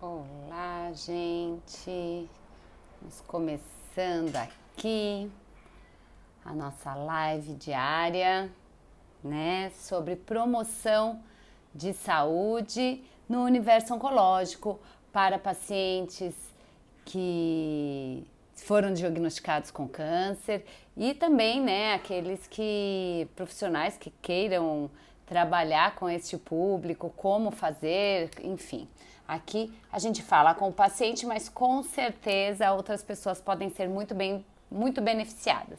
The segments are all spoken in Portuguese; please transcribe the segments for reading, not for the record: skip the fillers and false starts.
Olá, gente! Estamos começando aqui a nossa live diária, né, sobre promoção de saúde no universo oncológico para pacientes que foram diagnosticados com câncer e também, né, aqueles profissionais que queiram trabalhar com este público, como fazer, enfim. Aqui a gente fala com o paciente, mas com certeza outras pessoas podem ser muito beneficiadas.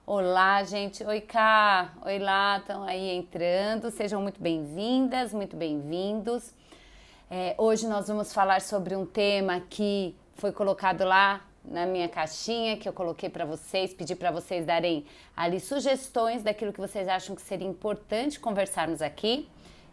Olá, gente. Oi, Cá. Oi, lá. Estão aí entrando. Sejam muito bem-vindas, muito bem-vindos. Hoje nós vamos falar sobre um tema que foi colocado lá na minha caixinha, que eu coloquei para vocês, pedi para vocês darem ali sugestões daquilo que vocês acham que seria importante conversarmos aqui.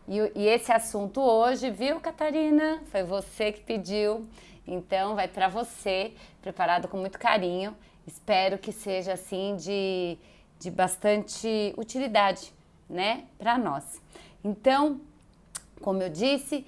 E esse assunto hoje, viu, Catarina? Foi você que pediu, então vai para você, preparado com muito carinho. Espero que seja assim de bastante utilidade, né, para nós. Então, como eu disse,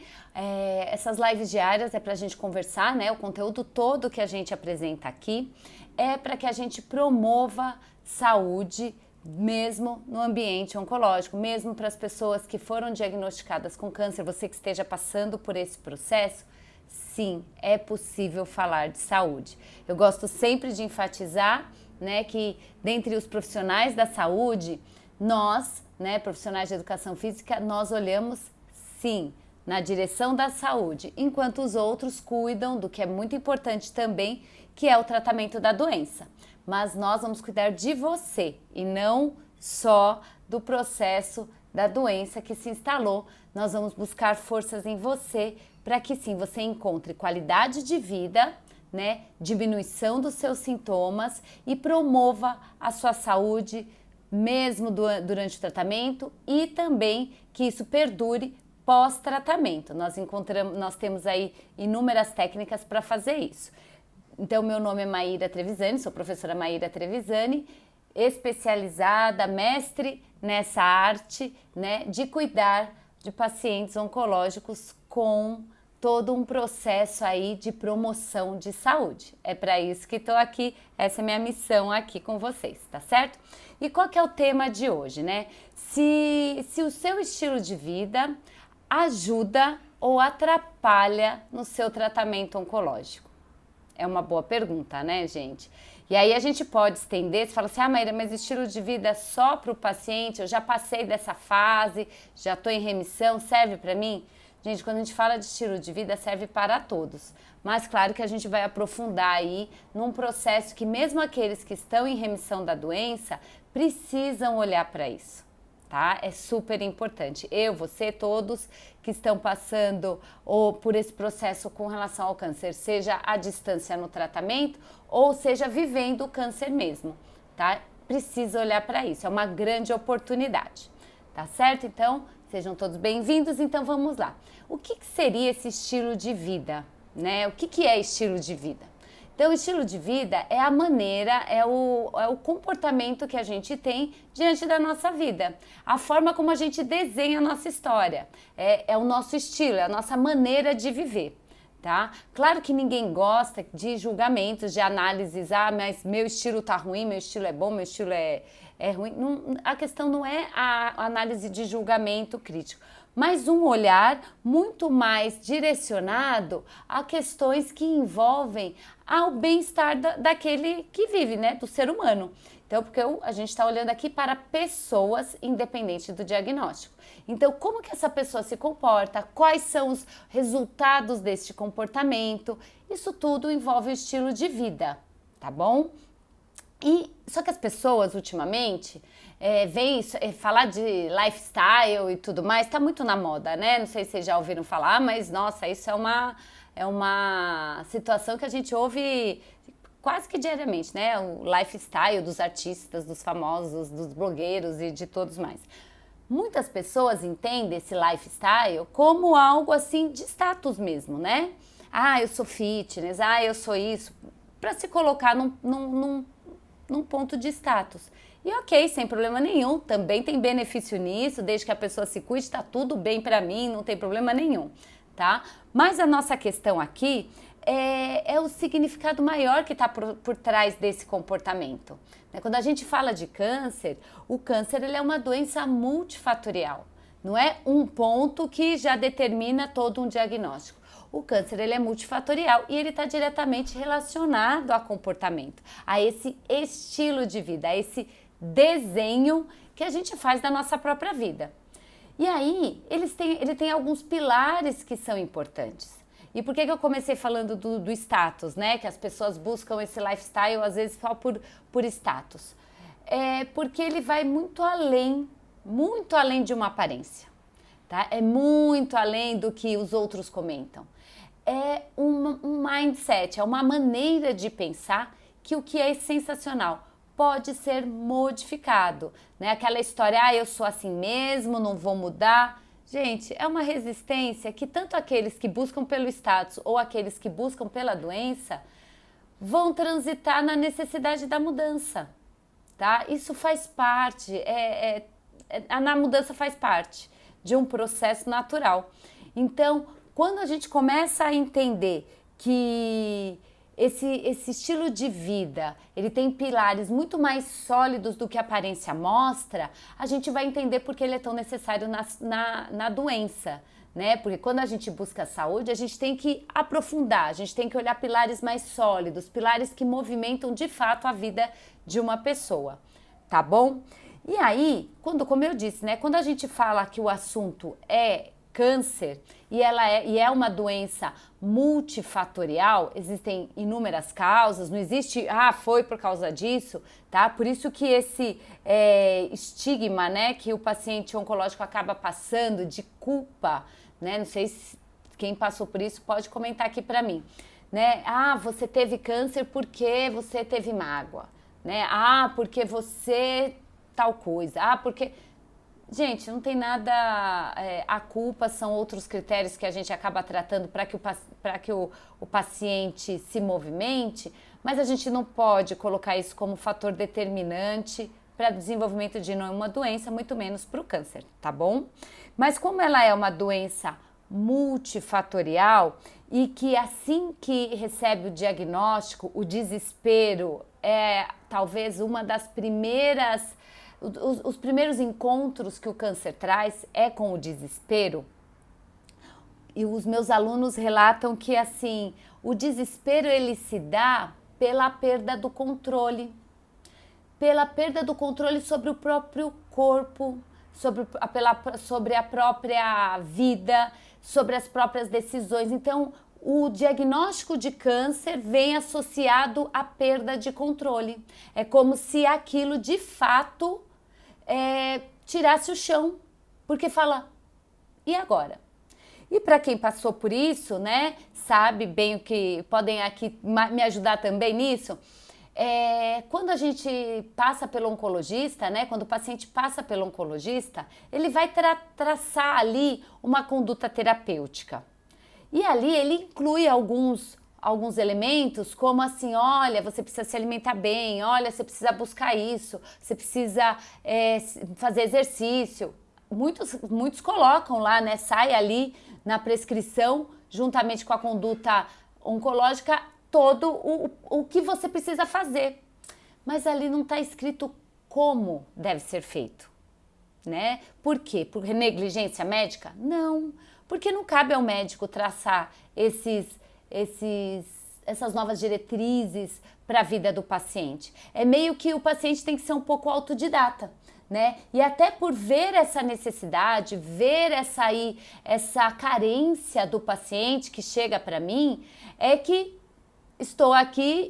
essas lives diárias é para a gente conversar, né? O conteúdo todo que a gente apresenta aqui é para que a gente promova saúde mesmo no ambiente oncológico, mesmo para as pessoas que foram diagnosticadas com câncer, você que esteja passando por esse processo, sim, é possível falar de saúde. Eu gosto sempre de enfatizar, né, que dentre os profissionais da saúde, nós, né, profissionais de educação física, nós olhamos, sim, na direção da saúde, enquanto os outros cuidam do que é muito importante também, que é o tratamento da doença. Mas nós vamos cuidar de você e não só do processo da doença que se instalou. Nós vamos buscar forças em você para que sim, você encontre qualidade de vida, né, diminuição dos seus sintomas e promova a sua saúde mesmo durante o tratamento e também que isso perdure pós-tratamento. Nós temos aí inúmeras técnicas para fazer isso. Então, meu nome é Maíra Trevisani, sou professora Maíra Trevisani, especializada, mestre nessa arte, né, de cuidar de pacientes oncológicos com todo um processo aí de promoção de saúde. É para isso que estou aqui, essa é a minha missão aqui com vocês, tá certo? E qual que é o tema de hoje, né? Se o seu estilo de vida ajuda ou atrapalha no seu tratamento oncológico? É uma boa pergunta, né, gente? E aí a gente pode estender, você fala assim, Maíra, mas estilo de vida é só para o paciente, eu já passei dessa fase, já estou em remissão, serve para mim? Gente, quando a gente fala de estilo de vida, serve para todos. Mas claro que a gente vai aprofundar aí num processo que mesmo aqueles que estão em remissão da doença precisam olhar para isso. Tá? É super importante. Eu, você, todos que estão passando ou por esse processo com relação ao câncer, seja à distância no tratamento ou seja vivendo o câncer mesmo, tá? Precisa olhar para isso, é uma grande oportunidade, tá certo? Então, sejam todos bem-vindos. Então, vamos lá. O que seria esse estilo de vida, né? O que é estilo de vida? Então, o estilo de vida é a maneira, é o comportamento que a gente tem diante da nossa vida. A forma como a gente desenha a nossa história. É o nosso estilo, é a nossa maneira de viver, tá? Claro que ninguém gosta de julgamentos, de análises. Mas meu estilo tá ruim, meu estilo é bom, meu estilo é ruim. Não, a questão não é a análise de julgamento crítico, mas um olhar muito mais direcionado a questões que envolvem ao bem-estar daquele que vive, né, do ser humano. Então, porque a gente está olhando aqui para pessoas, independente do diagnóstico. Então, como que essa pessoa se comporta? Quais são os resultados deste comportamento? Isso tudo envolve o estilo de vida, tá bom? Só que as pessoas, ultimamente, vêm falar de lifestyle e tudo mais, tá muito na moda, né? Não sei se vocês já ouviram falar, mas, nossa, isso é uma situação que a gente ouve quase que diariamente, né? O lifestyle dos artistas, dos famosos, dos blogueiros e de todos mais. Muitas pessoas entendem esse lifestyle como algo, assim, de status mesmo, né? Eu sou fitness, eu sou isso, para se colocar num ponto de status. E ok, sem problema nenhum, também tem benefício nisso, desde que a pessoa se cuide, tá tudo bem pra mim, não tem problema nenhum, tá? Mas a nossa questão aqui é o significado maior que está por trás desse comportamento. Quando a gente fala de câncer, o câncer ele é uma doença multifatorial. Não é um ponto que já determina todo um diagnóstico. O câncer ele é multifatorial e ele está diretamente relacionado a comportamento, a esse estilo de vida, a esse desenho que a gente faz da nossa própria vida. E aí, ele tem alguns pilares que são importantes. E por que eu comecei falando do status, né? Que as pessoas buscam esse lifestyle, às vezes, só por status. Porque ele vai muito além de uma aparência, tá? É muito além do que os outros comentam. É um mindset, é uma maneira de pensar que o que é sensacional pode ser modificado, né? Aquela história, eu sou assim mesmo, não vou mudar. Gente, é uma resistência que tanto aqueles que buscam pelo status ou aqueles que buscam pela doença vão transitar na necessidade da mudança, tá? Isso faz parte, a mudança faz parte de um processo natural. Então, quando a gente começa a entender que esse estilo de vida, ele tem pilares muito mais sólidos do que a aparência mostra, a gente vai entender por que ele é tão necessário na doença, né? Porque quando a gente busca a saúde, a gente tem que aprofundar, a gente tem que olhar pilares mais sólidos, pilares que movimentam de fato a vida de uma pessoa, tá bom? E aí, como eu disse, né? Quando a gente fala que o assunto é câncer e é uma doença multifatorial, existem inúmeras causas, não existe, foi por causa disso, tá? Por isso que esse estigma, né, que o paciente oncológico acaba passando de culpa, né? Não sei se quem passou por isso pode comentar aqui pra mim, né? Você teve câncer porque você teve mágoa, né? Porque você tal coisa, porque... Gente, não tem nada, a culpa são outros critérios que a gente acaba tratando para que o paciente se movimente, mas a gente não pode colocar isso como fator determinante para o desenvolvimento de nenhuma doença, muito menos para o câncer, tá bom? Mas como ela é uma doença multifatorial e que assim que recebe o diagnóstico, o desespero é talvez uma das primeiras... Os primeiros encontros que o câncer traz é com o desespero. E os meus alunos relatam que, assim, o desespero ele se dá pela perda do controle. Pela perda do controle sobre o próprio corpo, sobre a própria vida, sobre as próprias decisões. Então, o diagnóstico de câncer vem associado à perda de controle. É como se aquilo, de fato... tirasse o chão, porque fala, e agora? E para quem passou por isso, né, sabe bem o que podem aqui me ajudar também nisso, quando a gente passa pelo oncologista, né, quando o paciente passa pelo oncologista, ele vai traçar ali uma conduta terapêutica. E ali ele inclui alguns elementos, como assim, olha, você precisa se alimentar bem, olha, você precisa buscar isso, você precisa fazer exercício. Muitos colocam lá, né, sai ali na prescrição, juntamente com a conduta oncológica, todo o que você precisa fazer. Mas ali não está escrito como deve ser feito, né? Por quê? Por negligência médica? Não, porque não cabe ao médico traçar essas novas diretrizes para a vida do paciente. É meio que o paciente tem que ser um pouco autodidata, né? E até por ver essa necessidade, ver essa carência do paciente que chega para mim, é que estou aqui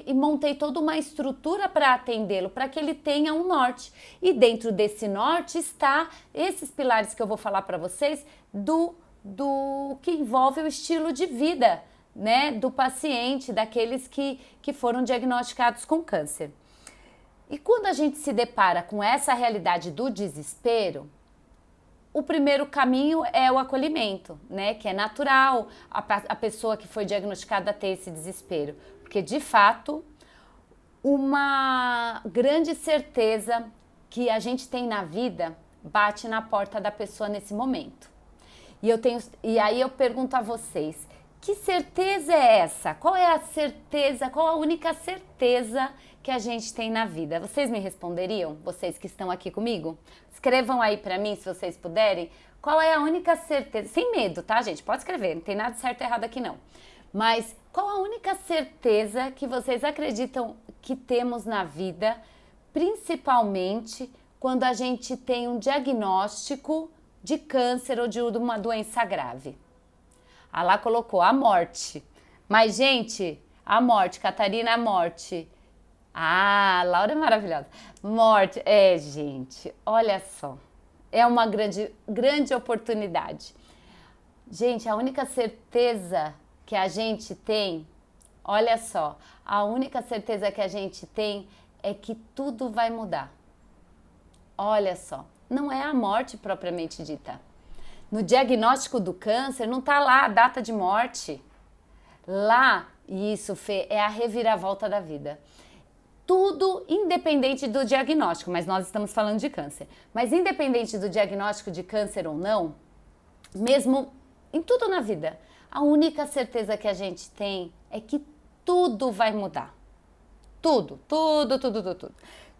e montei toda uma estrutura para atendê-lo, para que ele tenha um norte. E dentro desse norte está esses pilares que eu vou falar para vocês do que envolve o estilo de vida, né, do paciente, daqueles que foram diagnosticados com câncer. E quando a gente se depara com essa realidade do desespero, o primeiro caminho é o acolhimento, né, que é natural a pessoa que foi diagnosticada ter esse desespero, porque de fato uma grande certeza que a gente tem na vida bate na porta da pessoa nesse momento. E aí eu pergunto a vocês, que certeza é essa? Qual é a certeza, qual a única certeza que a gente tem na vida? Vocês me responderiam? Vocês que estão aqui comigo? Escrevam aí pra mim, se vocês puderem. Qual é a única certeza? Sem medo, tá, gente? Pode escrever, não tem nada certo e errado aqui não. Mas qual a única certeza que vocês acreditam que temos na vida, principalmente quando a gente tem um diagnóstico de câncer ou de uma doença grave? Ah, lá colocou a morte. Mas, gente, a morte, Catarina, a morte. Ah, Laura é maravilhosa. Morte, gente, olha só. É uma grande oportunidade. Gente, a única certeza que a gente tem, olha só, a única certeza que a gente tem é que tudo vai mudar. Olha só, não é a morte propriamente dita. No diagnóstico do câncer não está lá a data de morte. Lá, isso, Fê, é a reviravolta da vida. Tudo independente do diagnóstico, mas nós estamos falando de câncer. Mas independente do diagnóstico de câncer ou não, mesmo em tudo na vida, a única certeza que a gente tem é que tudo vai mudar. Tudo.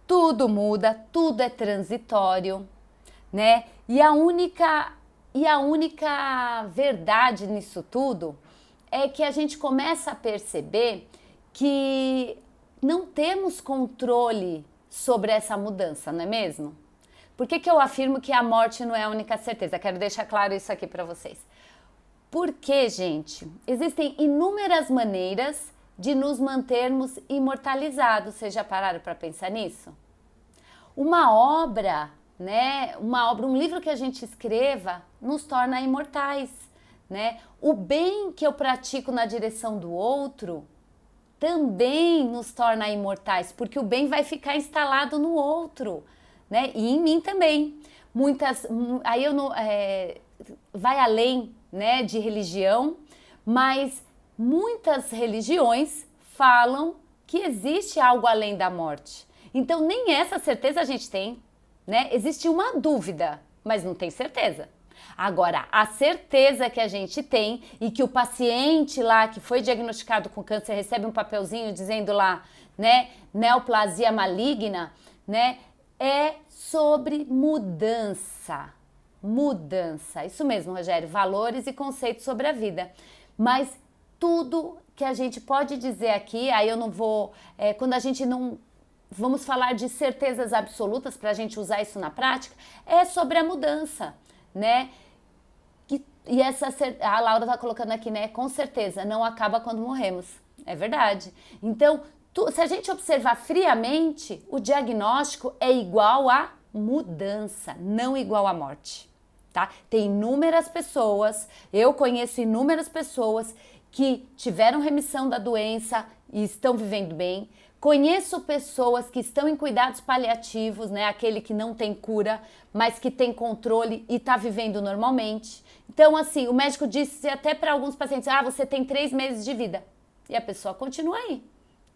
Tudo muda, tudo é transitório, né? E a única verdade nisso tudo é que a gente começa a perceber que não temos controle sobre essa mudança, não é mesmo? Por que eu afirmo que a morte não é a única certeza? Quero deixar claro isso aqui para vocês. Porque, gente, existem inúmeras maneiras de nos mantermos imortalizados. Vocês já pararam para pensar nisso? Uma obra, né? Um livro que a gente escreva nos torna imortais, né? O bem que eu pratico na direção do outro também nos torna imortais, porque o bem vai ficar instalado no outro, né? E em mim também. Aí eu não, vai além, né, de religião, mas muitas religiões falam que existe algo além da morte. Então nem essa certeza a gente tem, né? Existe uma dúvida, mas não tem certeza. Agora, a certeza que a gente tem e que o paciente lá que foi diagnosticado com câncer recebe um papelzinho dizendo lá, né, neoplasia maligna, né, é sobre mudança. Mudança. Isso mesmo, Rogério, valores e conceitos sobre a vida. Mas tudo que a gente pode dizer aqui, aí eu não vou, quando a gente não vamos falar de certezas absolutas para a gente usar isso na prática, é sobre a mudança, né? E a Laura tá colocando aqui, né? Com certeza, não acaba quando morremos. É verdade. Então, se a gente observar friamente, o diagnóstico é igual a mudança, não igual à morte, tá? Tem inúmeras pessoas, eu conheço inúmeras pessoas que tiveram remissão da doença e estão vivendo bem. Conheço pessoas que estão em cuidados paliativos, né? Aquele que não tem cura, mas que tem controle e está vivendo normalmente. Então, assim, o médico disse até para alguns pacientes, você tem 3 meses de vida. E a pessoa continua aí,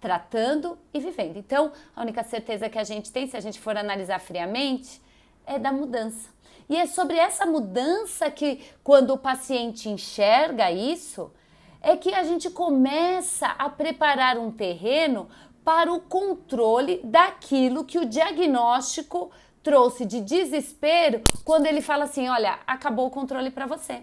tratando e vivendo. Então, a única certeza que a gente tem, se a gente for analisar friamente, é da mudança. E é sobre essa mudança que, quando o paciente enxerga isso, é que a gente começa a preparar um terreno para o controle daquilo que o diagnóstico trouxe de desespero quando ele fala assim, olha, acabou o controle para você.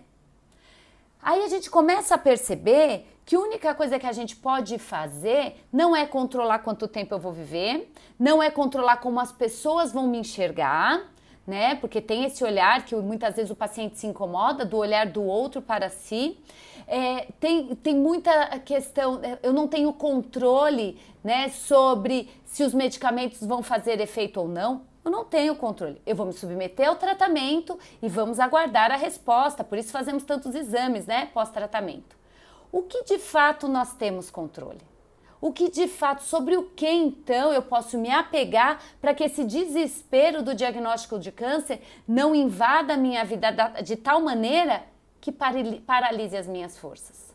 Aí a gente começa a perceber que a única coisa que a gente pode fazer não é controlar quanto tempo eu vou viver, não é controlar como as pessoas vão me enxergar, né? Porque tem esse olhar que muitas vezes o paciente se incomoda, do olhar do outro para si. Tem muita questão, eu não tenho controle, né, sobre se os medicamentos vão fazer efeito ou não. Eu não tenho controle. Eu vou me submeter ao tratamento e vamos aguardar a resposta. Por isso fazemos tantos exames, né, pós-tratamento. O que de fato nós temos controle? O que de fato, sobre o que então eu posso me apegar para que esse desespero do diagnóstico de câncer não invada a minha vida de tal maneira que paralise as minhas forças?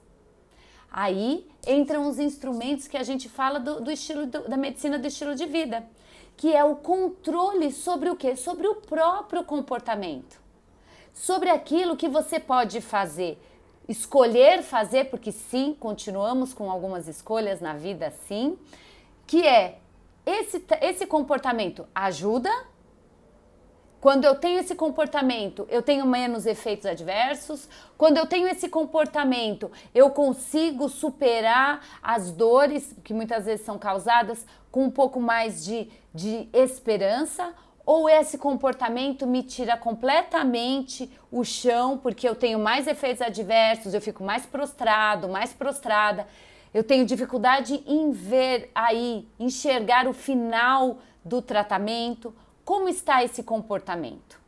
Aí entram os instrumentos que a gente fala do estilo da medicina do estilo de vida, que é o controle sobre o quê? Sobre o próprio comportamento. sobre aquilo que você pode fazer, escolher fazer, porque sim, continuamos com algumas escolhas na vida, sim, que é esse comportamento ajuda. Quando eu tenho esse comportamento, eu tenho menos efeitos adversos. Quando eu tenho esse comportamento, eu consigo superar as dores que muitas vezes são causadas com um pouco mais de esperança. Ou esse comportamento me tira completamente o chão, porque eu tenho mais efeitos adversos, eu fico mais prostrado, mais prostrada. Eu tenho dificuldade em ver aí, enxergar o final do tratamento. Como está esse comportamento,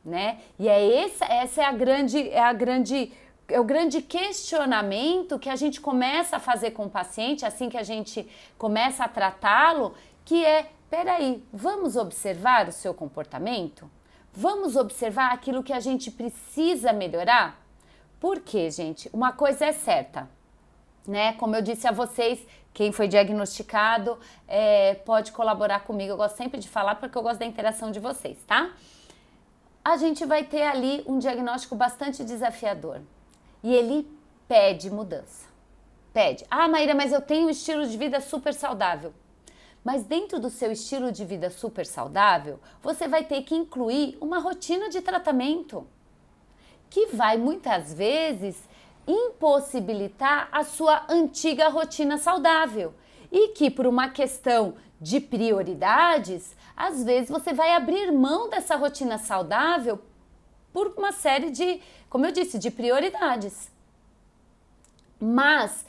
né? E essa é o grande questionamento que a gente começa a fazer com o paciente, assim que a gente começa a tratá-lo, que é, peraí, vamos observar o seu comportamento? Vamos observar aquilo que a gente precisa melhorar? Por quê, gente? Uma coisa é certa, né? Como eu disse a vocês, quem foi diagnosticado pode colaborar comigo. Eu gosto sempre de falar porque eu gosto da interação de vocês, tá? A gente vai ter ali um diagnóstico bastante desafiador. E ele pede mudança. Pede. Ah, Maíra, mas eu tenho um estilo de vida super saudável. Mas dentro do seu estilo de vida super saudável, você vai ter que incluir uma rotina de tratamento que vai muitas vezes impossibilitar a sua antiga rotina saudável e que por uma questão de prioridades, às vezes você vai abrir mão dessa rotina saudável por uma série de, como eu disse, de prioridades. Mas,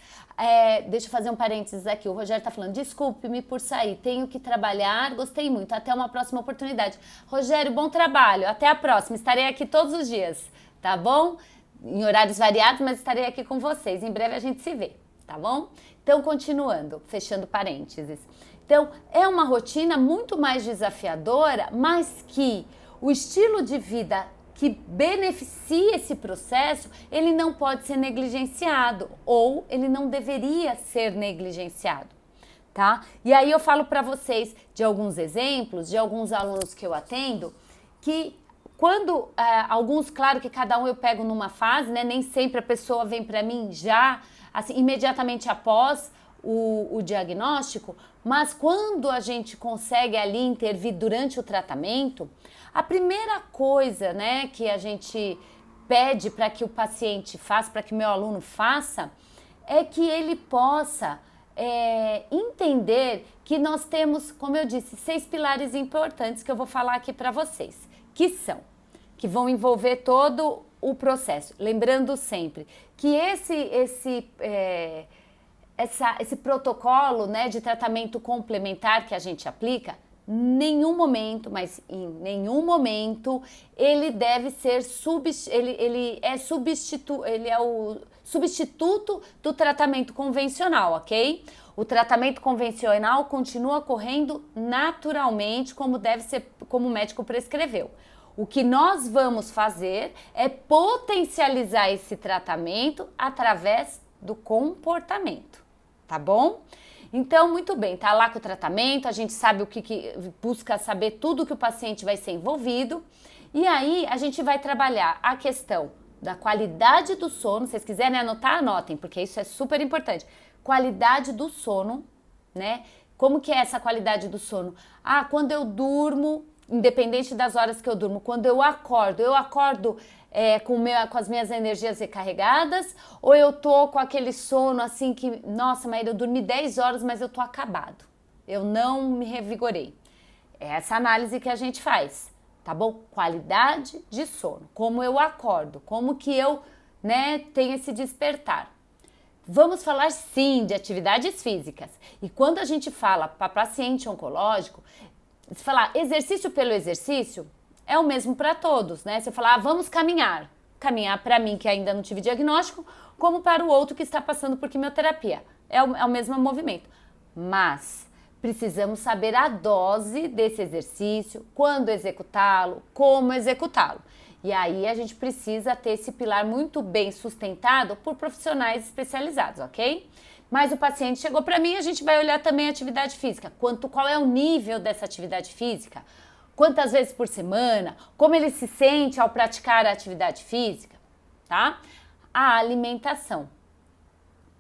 deixa eu fazer um parênteses aqui, o Rogério tá falando, desculpe-me por sair, tenho que trabalhar, gostei muito, até uma próxima oportunidade. Rogério, bom trabalho, até a próxima, estarei aqui todos os dias, tá bom? Em horários variados, mas estarei aqui com vocês. Em breve a gente se vê, tá bom? Então, continuando, fechando parênteses. Então, é uma rotina muito mais desafiadora, mas que o estilo de vida que beneficia esse processo, ele não pode ser negligenciado, ou ele não deveria ser negligenciado, tá? E aí eu falo para vocês de alguns exemplos, de alguns alunos que eu atendo, que quando alguns, claro que cada um eu pego numa fase, né? Nem sempre a pessoa vem para mim já, assim, imediatamente após o diagnóstico, mas quando a gente consegue ali intervir durante o tratamento, a primeira coisa, né, que a gente pede para que o paciente faça, para que o meu aluno faça, é que ele possa entender que nós temos, como eu disse, 6 pilares importantes que eu vou falar aqui para vocês, que vão envolver todo o processo. Lembrando sempre que esse protocolo, né, de tratamento complementar que a gente aplica, nenhum momento, mas em nenhum momento, ele deve ser ele é o substituto do tratamento convencional, ok? O tratamento convencional continua correndo naturalmente, como deve ser, como o médico prescreveu. O que nós vamos fazer é potencializar esse tratamento através do comportamento, tá bom? Então, muito bem, tá lá com o tratamento, a gente sabe o que busca saber tudo que o paciente vai ser envolvido. E aí, a gente vai trabalhar a questão da qualidade do sono. Se vocês quiserem anotar, anotem, porque isso é super importante. Qualidade do sono, né? Como que é essa qualidade do sono? Ah, quando eu durmo, independente das horas que eu durmo, quando eu acordo com as minhas energias recarregadas, ou eu tô com aquele sono assim que, nossa, Maíra, eu dormi 10 horas, mas eu tô acabado, eu não me revigorei. É essa análise que a gente faz, tá bom? Qualidade de sono, como eu acordo, como que eu, né, tenho esse despertar. Vamos falar sim de atividades físicas. E quando a gente fala para paciente oncológico, se falar exercício pelo exercício, é o mesmo para todos, né? Se eu falar, vamos caminhar. Caminhar para mim, que ainda não tive diagnóstico, como para o outro que está passando por quimioterapia. É o mesmo movimento. Mas precisamos saber a dose desse exercício, quando executá-lo, como executá-lo. E aí a gente precisa ter esse pilar muito bem sustentado por profissionais especializados, ok? Mas o paciente chegou para mim, a gente vai olhar também a atividade física. Qual é o nível dessa atividade física? quantas vezes por semana, como ele se sente ao praticar a atividade física, tá? A alimentação.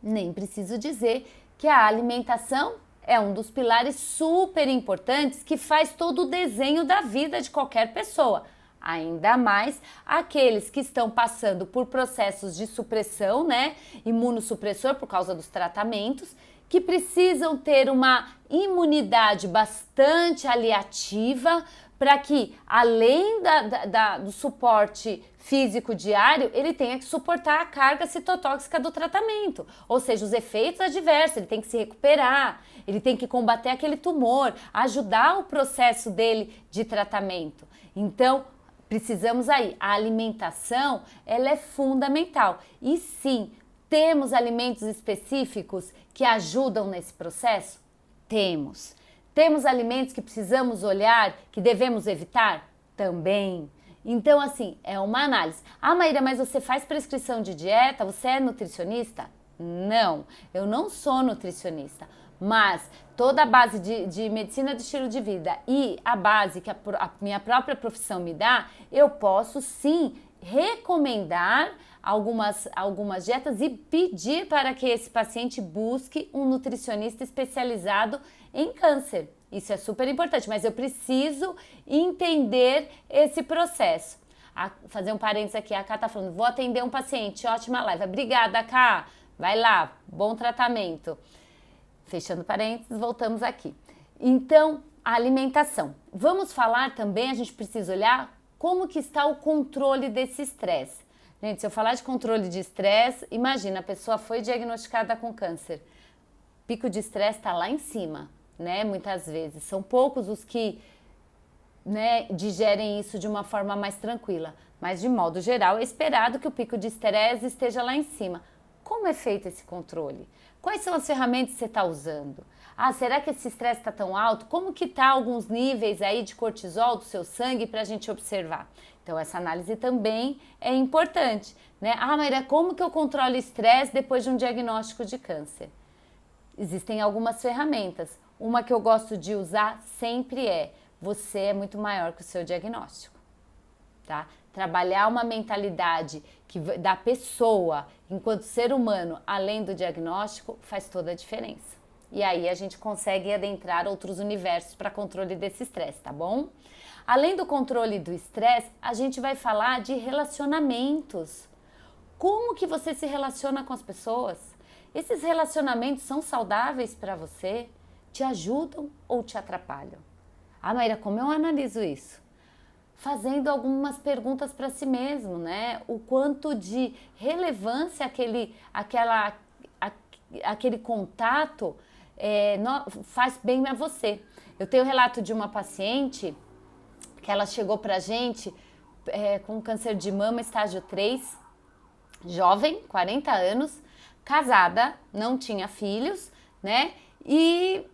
Nem preciso dizer que a alimentação é um dos pilares super importantes que faz todo o desenho da vida de qualquer pessoa. Ainda mais aqueles que estão passando por processos de supressão, né? Imunossupressor por causa dos tratamentos, que precisam ter uma imunidade bastante aliativa para que, além do suporte físico diário, ele tenha que suportar a carga citotóxica do tratamento, ou seja, os efeitos adversos, ele tem que se recuperar, ele tem que combater aquele tumor, ajudar o processo dele de tratamento. Então, precisamos aí, a alimentação, ela é fundamental. E sim, temos alimentos específicos que ajudam nesse processo? Temos. Temos alimentos que precisamos olhar, que devemos evitar? Também. Então, assim, é uma análise. Ah, Maíra, mas você faz prescrição de dieta? Você é nutricionista? Não, eu não sou nutricionista. Mas toda a base de medicina do estilo de vida e a base que a minha própria profissão me dá, eu posso sim recomendar algumas dietas e pedir para que esse paciente busque um nutricionista especializado em câncer. Isso é super importante, mas eu preciso entender esse processo. Fazer um parênteses aqui, a Ká tá falando, vou atender um paciente, ótima live. Obrigada, Ká. Vai lá, bom tratamento. Fechando parênteses, voltamos aqui. Então, a alimentação. Vamos falar também, a gente precisa olhar como que está o controle desse estresse. Gente, se eu falar de controle de estresse, imagina, a pessoa foi diagnosticada com câncer. Pico de estresse está lá em cima, né? Muitas vezes. São poucos os que, né, digerem isso de uma forma mais tranquila. Mas, de modo geral, é esperado que o pico de estresse esteja lá em cima. Como é feito esse controle? Quais são as ferramentas que você está usando? Ah, será que esse estresse está tão alto? Como que está alguns níveis aí de cortisol do seu sangue para a gente observar? Então, essa análise também é importante, né? Ah, Maíra, como que eu controlo o estresse depois de um diagnóstico de câncer? Existem algumas ferramentas. Uma que eu gosto de usar sempre é: você é muito maior que o seu diagnóstico, tá? Trabalhar uma mentalidade da pessoa enquanto ser humano, além do diagnóstico, faz toda a diferença. E aí a gente consegue adentrar outros universos para controle desse estresse, tá bom? Além do controle do estresse, a gente vai falar de relacionamentos. Como que você se relaciona com as pessoas? Esses relacionamentos são saudáveis para você? Te ajudam ou te atrapalham? Ah, Maíra, como eu analiso isso? Fazendo algumas perguntas para si mesmo, né? O quanto de relevância aquele contato faz bem a você. Eu tenho um relato de uma paciente que ela chegou pra gente com câncer de mama estágio 3, jovem, 40 anos, casada, não tinha filhos, né? E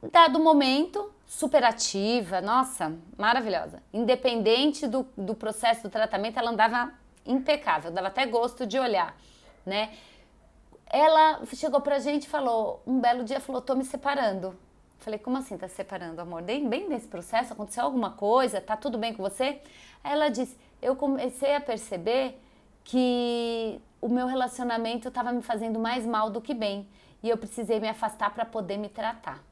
dado momento, super ativa, nossa, maravilhosa. Independente do processo do tratamento, ela andava impecável, dava até gosto de olhar, né? Ela chegou pra gente e falou, um belo dia, falou, tô me separando. Falei, como assim tá se separando, amor? Bem nesse processo, aconteceu alguma coisa? Tá tudo bem com você? Aí ela disse, eu comecei a perceber que o meu relacionamento tava me fazendo mais mal do que bem. E eu precisei me afastar para poder me tratar.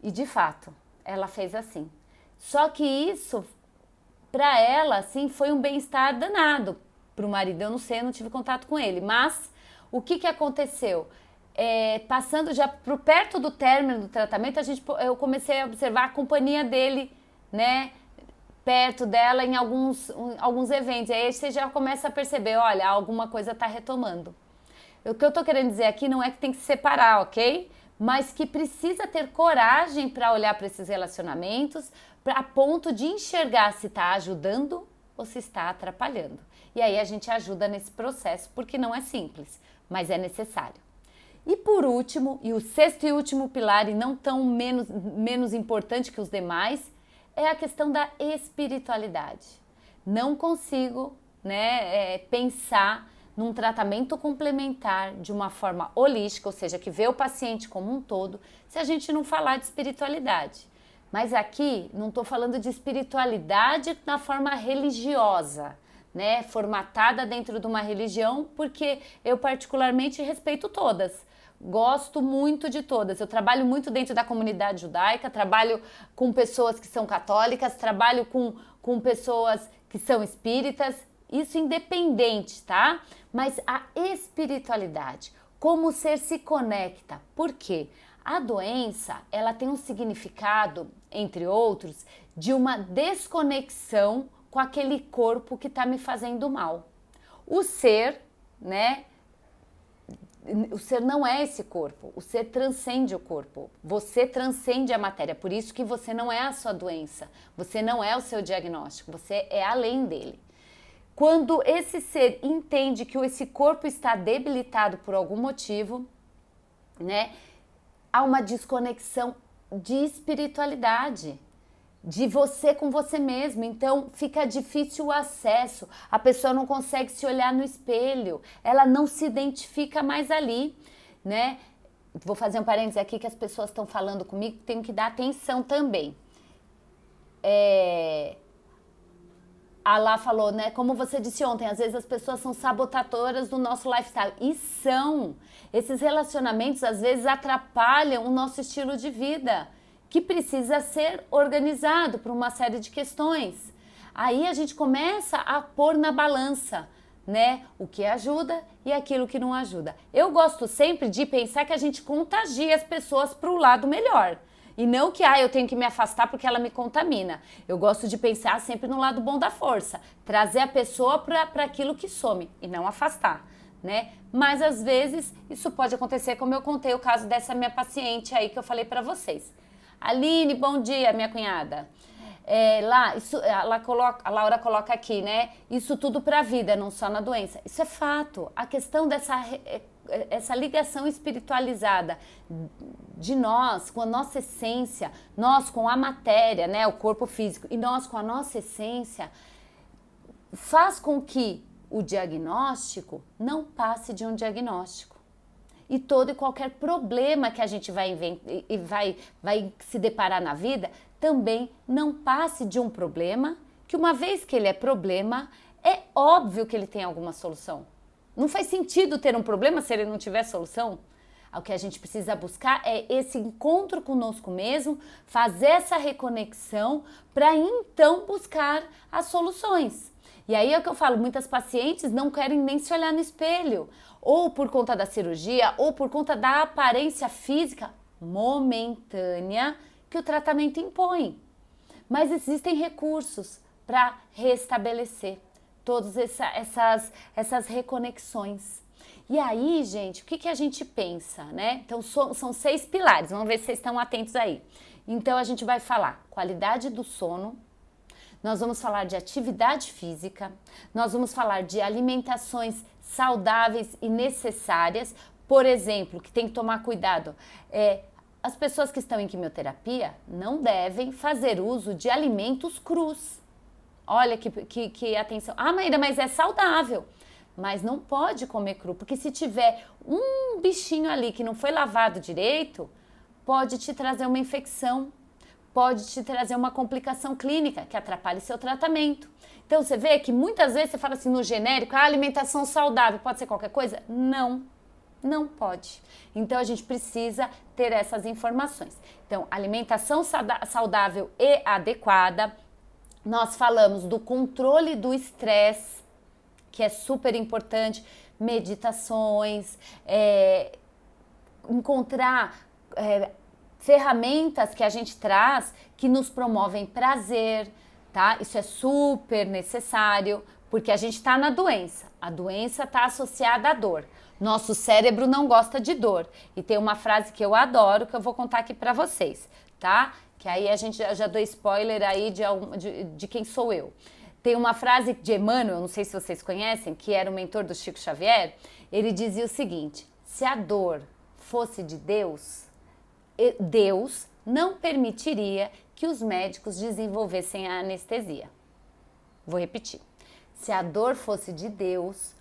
E de fato, ela fez assim. Só que isso, para ela, assim, foi um bem-estar danado. Para o marido, eu não sei, eu não tive contato com ele. Mas o que aconteceu? Passando já por perto do término do tratamento, eu comecei a observar a companhia dele, né? Perto dela em alguns eventos. E aí você já começa a perceber, olha, alguma coisa está retomando. O que eu tô querendo dizer aqui não é que tem que se separar, ok? Mas que precisa ter coragem para olhar para esses relacionamentos a ponto de enxergar se está ajudando ou se está atrapalhando. E aí a gente ajuda nesse processo, porque não é simples, mas é necessário. E por último, e o sexto e último pilar, e não tão menos importante que os demais, é a questão da espiritualidade. Não consigo, né, pensar num tratamento complementar de uma forma holística, ou seja, que vê o paciente como um todo, se a gente não falar de espiritualidade. Mas aqui não estou falando de espiritualidade na forma religiosa, né? Formatada dentro de uma religião, porque eu particularmente respeito todas. Gosto muito de todas. Eu trabalho muito dentro da comunidade judaica, trabalho com pessoas que são católicas, trabalho com pessoas que são espíritas, isso independente, tá? Mas a espiritualidade, como o ser se conecta. Por quê? A doença, ela tem um significado, entre outros, de uma desconexão com aquele corpo que está me fazendo mal. O ser, né? O ser não é esse corpo, o ser transcende o corpo, você transcende a matéria, por isso que você não é a sua doença, você não é o seu diagnóstico, você é além dele. Quando esse ser entende que esse corpo está debilitado por algum motivo, né, há uma desconexão de espiritualidade, de você com você mesmo, então fica difícil o acesso, a pessoa não consegue se olhar no espelho, ela não se identifica mais ali, né? Vou fazer um parênteses aqui que as pessoas estão falando comigo, tenho que dar atenção também. A Lá falou, né? Como você disse ontem, às vezes as pessoas são sabotadoras do nosso lifestyle. E são. Esses relacionamentos às vezes atrapalham o nosso estilo de vida, que precisa ser organizado por uma série de questões. Aí a gente começa a pôr na balança, né? O que ajuda e aquilo que não ajuda. Eu gosto sempre de pensar que a gente contagia as pessoas para o lado melhor. E não que eu tenho que me afastar porque ela me contamina. Eu gosto de pensar sempre no lado bom da força. Trazer a pessoa para aquilo que some e não afastar, né? Mas às vezes isso pode acontecer, como eu contei o caso dessa minha paciente aí que eu falei para vocês. Aline, bom dia, minha cunhada. A Laura coloca aqui, né? Isso tudo para a vida, não só na doença. Isso é fato. A questão essa ligação espiritualizada de nós, com a nossa essência, nós com a matéria, né? O corpo físico, e nós com a nossa essência, faz com que o diagnóstico não passe de um diagnóstico. E todo e qualquer problema que a gente vai se deparar na vida também não passe de um problema, que uma vez que ele é problema, é óbvio que ele tem alguma solução. Não faz sentido ter um problema se ele não tiver solução. O que a gente precisa buscar é esse encontro conosco mesmo, fazer essa reconexão para então buscar as soluções. E aí é o que eu falo, muitas pacientes não querem nem se olhar no espelho, ou por conta da cirurgia, ou por conta da aparência física momentânea que o tratamento impõe. Mas existem recursos para restabelecer todas essas reconexões. E aí, gente, o que a gente pensa, né? Então, são 6 pilares, vamos ver se vocês estão atentos aí. Então, a gente vai falar qualidade do sono, nós vamos falar de atividade física, nós vamos falar de alimentações saudáveis e necessárias, por exemplo, que tem que tomar cuidado, as pessoas que estão em quimioterapia não devem fazer uso de alimentos crus. Olha que atenção. Ah, Maíra, mas é saudável. Mas não pode comer cru, porque se tiver um bichinho ali que não foi lavado direito, pode te trazer uma infecção, pode te trazer uma complicação clínica que atrapalhe seu tratamento. Então você vê que muitas vezes você fala assim no genérico, alimentação saudável, pode ser qualquer coisa? Não, não pode. Então a gente precisa ter essas informações. Então, alimentação saudável e adequada. Nós falamos do controle do estresse, que é super importante, meditações, encontrar ferramentas que a gente traz que nos promovem prazer, tá? Isso é super necessário, porque a gente está na doença. A doença está associada à dor. Nosso cérebro não gosta de dor. E tem uma frase que eu adoro, que eu vou contar aqui para vocês, tá? Que aí a gente já dou spoiler aí de quem sou eu. Tem uma frase de Emmanuel, não sei se vocês conhecem, que era o mentor do Chico Xavier. Ele dizia o seguinte: se a dor fosse de Deus, Deus não permitiria que os médicos desenvolvessem a anestesia. Vou repetir. Se a dor fosse de Deus,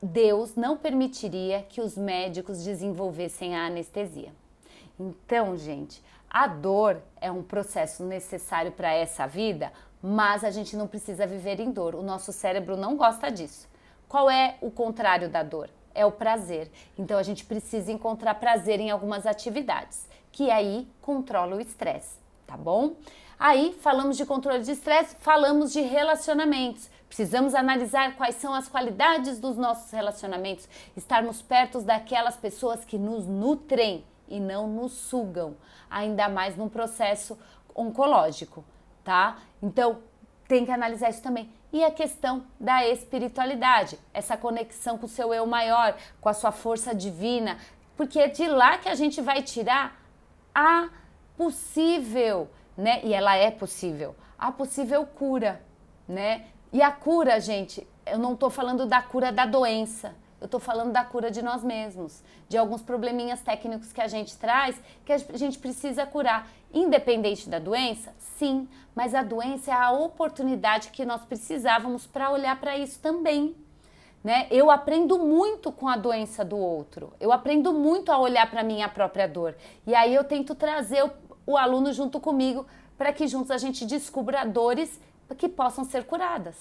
Deus não permitiria que os médicos desenvolvessem a anestesia. Então, gente, A dor é um processo necessário para essa vida, mas a gente não precisa viver em dor. O nosso cérebro não gosta disso. Qual é o contrário da dor? É o prazer. Então a gente precisa encontrar prazer em algumas atividades, que aí controla o estresse, tá bom? Aí falamos de controle de estresse, falamos de relacionamentos. Precisamos analisar quais são as qualidades dos nossos relacionamentos, estarmos perto daquelas pessoas que nos nutrem e não nos sugam, ainda mais num processo oncológico, tá? Então, tem que analisar isso também. E a questão da espiritualidade, essa conexão com o seu eu maior, com a sua força divina, porque é de lá que a gente vai tirar a possível, né? E ela é possível, a possível cura, né? E a cura, gente, eu não tô falando da cura da doença, eu tô falando da cura de nós mesmos, de alguns probleminhas técnicos que a gente traz, que a gente precisa curar. Independente da doença, sim, mas a doença é a oportunidade que nós precisávamos para olhar para isso também, né? Eu aprendo muito com a doença do outro, eu aprendo muito a olhar para a minha própria dor, e aí eu tento trazer o aluno junto comigo para que juntos a gente descubra dores que possam ser curadas,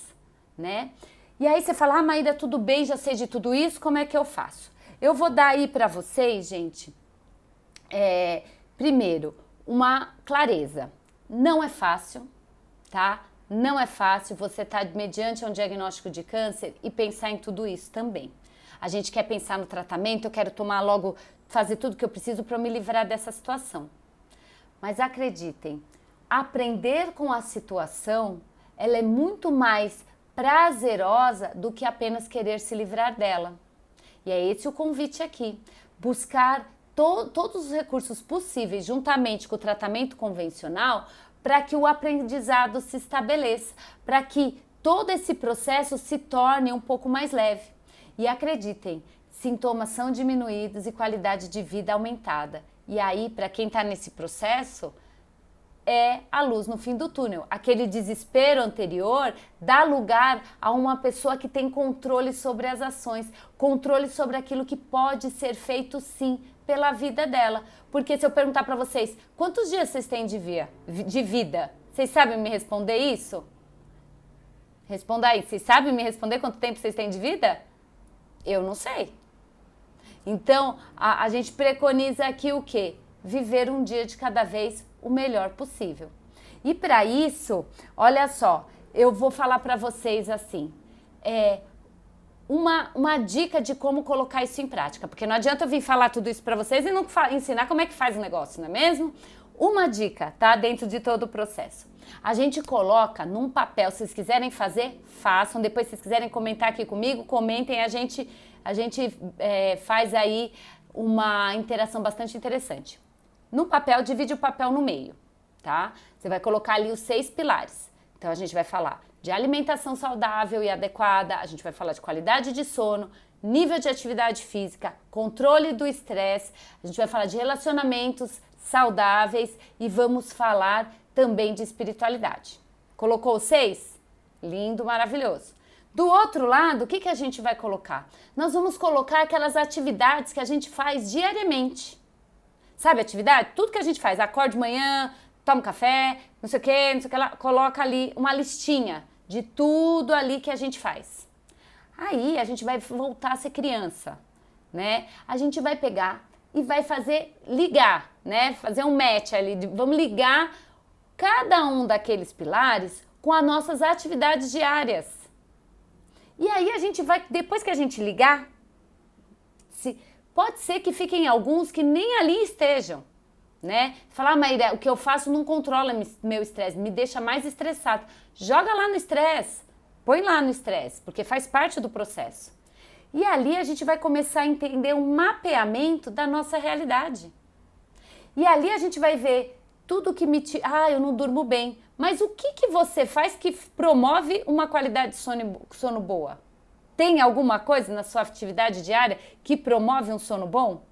né? E aí você fala, Maíra, tudo bem, já sei de tudo isso, como é que eu faço? Eu vou dar aí para vocês, gente, primeiro, uma clareza. Não é fácil, tá? Não é fácil você estar mediante um diagnóstico de câncer e pensar em tudo isso também. A gente quer pensar no tratamento, eu quero tomar logo, fazer tudo que eu preciso para me livrar dessa situação. Mas acreditem, aprender com a situação, ela é muito mais prazerosa do que apenas querer se livrar dela. E é esse o convite aqui, buscar todos os recursos possíveis, juntamente com o tratamento convencional, para que o aprendizado se estabeleça, para que todo esse processo se torne um pouco mais leve. E acreditem, sintomas são diminuídos e qualidade de vida aumentada. E aí, para quem está nesse processo, é a luz no fim do túnel. Aquele desespero anterior dá lugar a uma pessoa que tem controle sobre as ações, controle sobre aquilo que pode ser feito sim pela vida dela. Porque se eu perguntar para vocês, quantos dias vocês têm de vida? Vocês sabem me responder isso? Responda aí, vocês sabem me responder quanto tempo vocês têm de vida? Eu não sei. Então, a gente preconiza aqui o quê? Viver um dia de cada vez o melhor possível. E para isso, olha só, eu vou falar para vocês assim, uma dica de como colocar isso em prática, porque não adianta eu vir falar tudo isso para vocês e não ensinar como é que faz o negócio, não é mesmo? Uma dica, tá? Dentro de todo o processo. A gente coloca num papel, se vocês quiserem fazer, façam, depois se vocês quiserem comentar aqui comigo, comentem, a gente faz aí uma interação bastante interessante. No papel, divide o papel no meio, tá? Você vai colocar ali os 6 pilares. Então, a gente vai falar de alimentação saudável e adequada, a gente vai falar de qualidade de sono, nível de atividade física, controle do estresse, a gente vai falar de relacionamentos saudáveis e vamos falar também de espiritualidade. Colocou os 6? Lindo, maravilhoso. Do outro lado, o que a gente vai colocar? Nós vamos colocar aquelas atividades que a gente faz diariamente. Sabe atividade? Tudo que a gente faz, acorda de manhã, toma um café, não sei o que lá, coloca ali uma listinha de tudo ali que a gente faz. Aí a gente vai voltar a ser criança, né? A gente vai pegar e vai ligar, né? Fazer um match ali, vamos ligar cada um daqueles pilares com as nossas atividades diárias. E aí a gente vai, depois que a gente ligar, pode ser que fiquem alguns que nem ali estejam, né? Falar, Maíra, o que eu faço não controla meu estresse, me deixa mais estressado. Joga lá no estresse, põe lá no estresse, porque faz parte do processo. E ali a gente vai começar a entender um mapeamento da nossa realidade. E ali a gente vai ver tudo que eu não durmo bem. Mas o que você faz que promove uma qualidade de sono boa? Tem alguma coisa na sua atividade diária que promove um sono bom?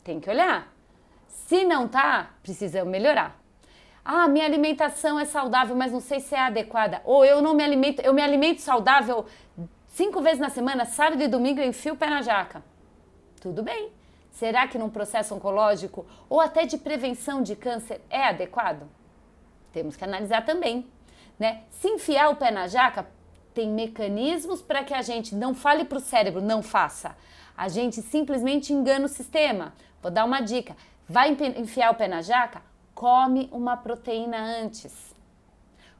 Tem que olhar. Se não tá, precisa melhorar. Minha alimentação é saudável, mas não sei se é adequada. Ou eu me alimento saudável 5 vezes na semana, sábado e domingo eu enfio o pé na jaca. Tudo bem. Será que num processo oncológico ou até de prevenção de câncer é adequado? Temos que analisar também, né? Se enfiar o pé na jaca, tem mecanismos para que a gente não fale para o cérebro, não faça. A gente simplesmente engana o sistema. Vou dar uma dica. Vai enfiar o pé na jaca? Come uma proteína antes.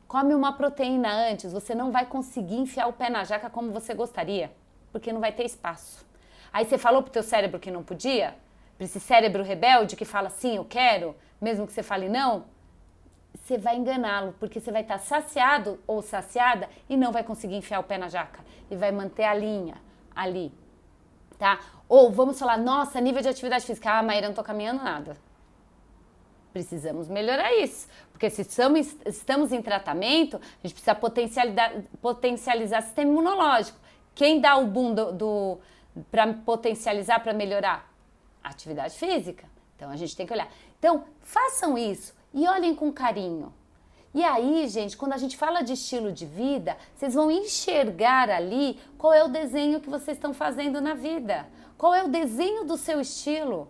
Come uma proteína antes. Você não vai conseguir enfiar o pé na jaca como você gostaria, porque não vai ter espaço. Aí você falou pro teu cérebro que não podia? Para esse cérebro rebelde que fala sim, eu quero, mesmo que você fale não? Você vai enganá-lo, porque você vai estar saciado ou saciada e não vai conseguir enfiar o pé na jaca. E vai manter a linha ali, tá? Ou vamos falar, nossa, nível de atividade física. Ah, Maíra, não tô caminhando nada. Precisamos melhorar isso. Porque se estamos em tratamento, a gente precisa potencializar o sistema imunológico. Quem dá o boom para potencializar, para melhorar? Atividade física. Então, a gente tem que olhar. Então, façam isso. E olhem com carinho. E aí, gente, quando a gente fala de estilo de vida, vocês vão enxergar ali qual é o desenho que vocês estão fazendo na vida. Qual é o desenho do seu estilo.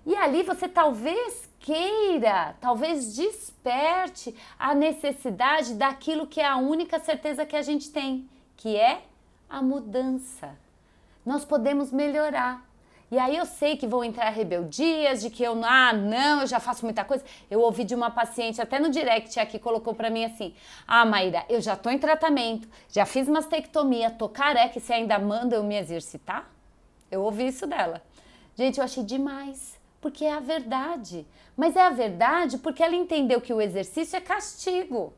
E ali você talvez queira, talvez desperte a necessidade daquilo que é a única certeza que a gente tem, que é a mudança. Nós podemos melhorar. E aí eu sei que vão entrar rebeldias, de que eu já faço muita coisa. Eu ouvi de uma paciente, até no direct aqui, colocou pra mim assim, Maíra, eu já tô em tratamento, já fiz mastectomia, tô careca, e você ainda manda eu me exercitar? Eu ouvi isso dela. Gente, eu achei demais, porque é a verdade. Mas é a verdade porque ela entendeu que o exercício é castigo.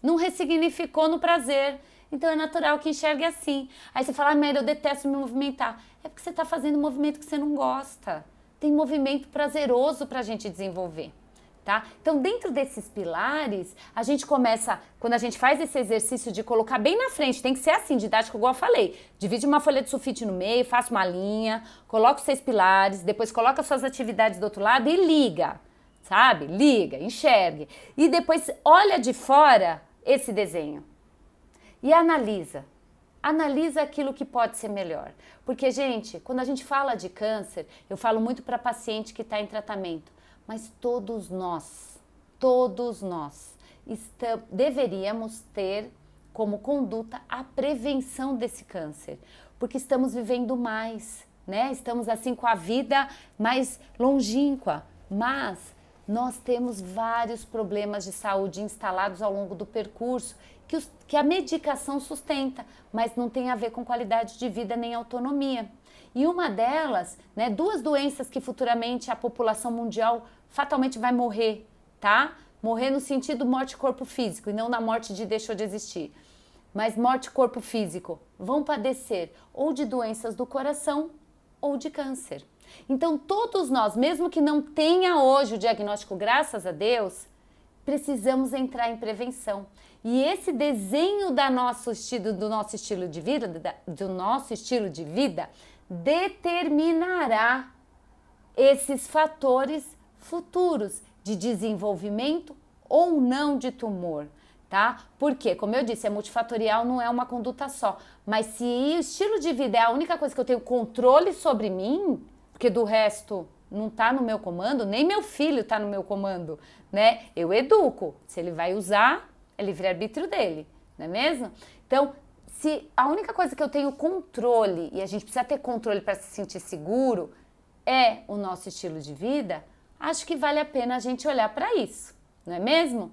Não ressignificou no prazer. Então é natural que enxergue assim. Aí você fala, Maíra, eu detesto me movimentar. É porque você está fazendo um movimento que você não gosta. Tem movimento prazeroso para a gente desenvolver, tá? Então dentro desses pilares, a gente começa, quando a gente faz esse exercício de colocar bem na frente, tem que ser assim, didático igual eu falei. Divide uma folha de sulfite no meio, faça uma linha, coloca os 6 pilares, depois coloca as suas atividades do outro lado e liga, sabe? Liga, enxergue. E depois olha de fora esse desenho. E analisa aquilo que pode ser melhor. Porque, gente, quando a gente fala de câncer, eu falo muito para paciente que está em tratamento, mas todos nós deveríamos ter como conduta a prevenção desse câncer, porque estamos vivendo mais, né? Estamos assim com a vida mais longínqua, mas nós temos vários problemas de saúde instalados ao longo do percurso que a medicação sustenta, mas não tem a ver com qualidade de vida nem autonomia. E uma delas, né, 2 doenças que futuramente a população mundial fatalmente vai morrer, tá? Morrer no sentido morte corpo físico e não na morte de deixou de existir. Mas morte corpo físico vão padecer ou de doenças do coração ou de câncer. Então todos nós, mesmo que não tenha hoje o diagnóstico, graças a Deus, precisamos entrar em prevenção. E esse desenho do nosso estilo de vida determinará esses fatores futuros de desenvolvimento ou não de tumor, tá? Porque, como eu disse, é multifatorial, não é uma conduta só. Mas se o estilo de vida é a única coisa que eu tenho controle sobre mim, porque do resto não tá no meu comando, nem meu filho tá no meu comando, né? Eu educo. Se ele vai usar, é livre-arbítrio dele, não é mesmo? Então, se a única coisa que eu tenho controle, e a gente precisa ter controle para se sentir seguro, é o nosso estilo de vida, acho que vale a pena a gente olhar para isso, não é mesmo?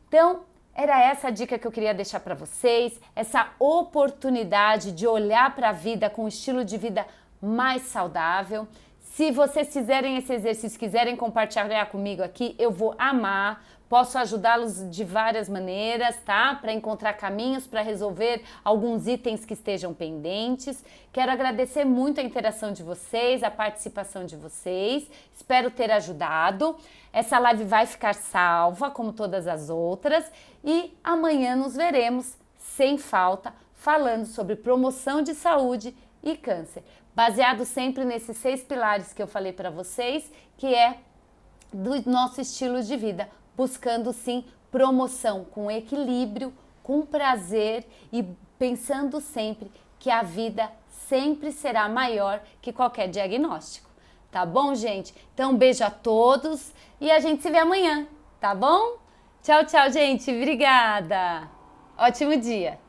Então, era essa a dica que eu queria deixar para vocês, essa oportunidade de olhar para a vida com um estilo de vida mais saudável. Se vocês fizerem esse exercício, quiserem compartilhar comigo aqui, eu vou amar. Posso ajudá-los de várias maneiras, tá? Para encontrar caminhos, para resolver alguns itens que estejam pendentes. Quero agradecer muito a interação de vocês, a participação de vocês. Espero ter ajudado. Essa live vai ficar salva, como todas as outras. E amanhã nos veremos, sem falta, falando sobre promoção de saúde e câncer. Baseado sempre nesses 6 pilares que eu falei para vocês, que é do nosso estilo de vida. Buscando sim promoção com equilíbrio, com prazer e pensando sempre que a vida sempre será maior que qualquer diagnóstico. Tá bom, gente? Então, um beijo a todos e a gente se vê amanhã, tá bom? Tchau, tchau, gente. Obrigada. Ótimo dia.